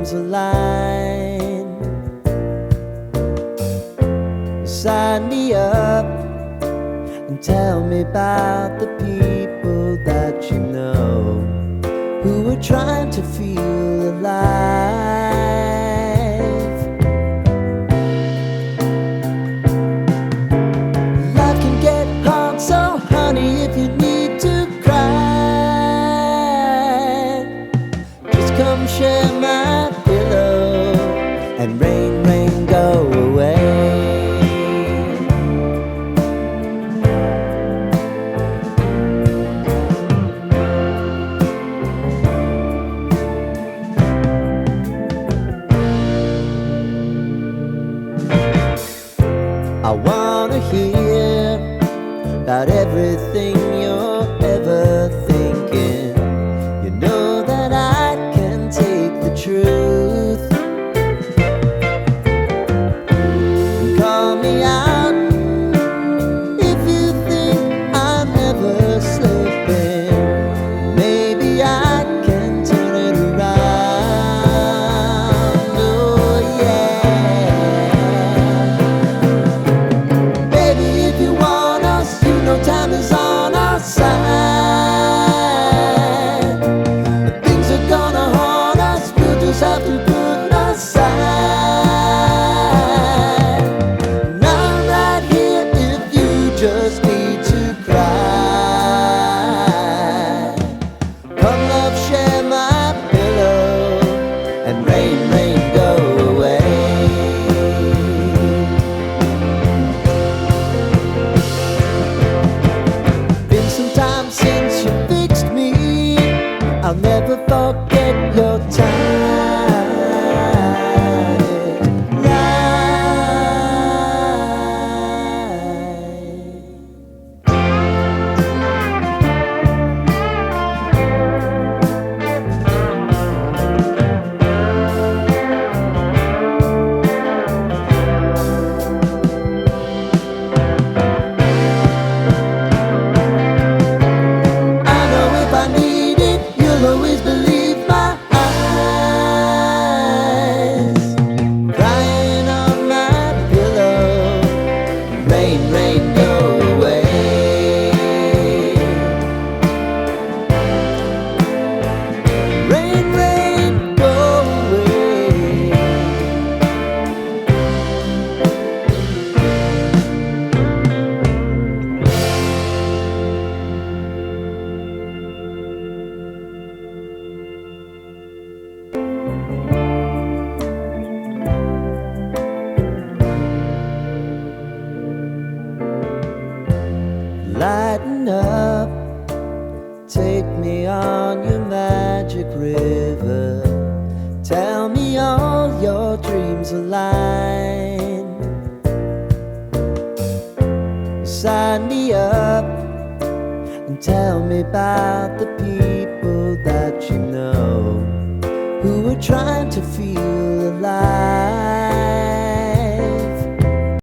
dreams align. Sign me up and tell me about the people that you know who are trying to feel alive. Life can get hard, so honey, if you need to cry, just come share my pillow and rain, rain, go away. I wanna hear about everything you're ever thinking. You know that I can take the truth. And call me out if you think I'm ever slipping. Maybe I can turn it around. Oh yeah. Time is on our side. Things are gonna haunt us, we'll just have to put aside. And I'm right here if you just need to cry. Come love, share my pillow and rain, rain, go away. Since you fixed me, I'll never forget your always believe my eyes. Crying on my pillow, rain, rain, go away. Rain, rain, go away. Lighten up, take me on your magic river. Tell me all your dreams align. Sign me up and tell me about the people that you know who are trying to feel alive.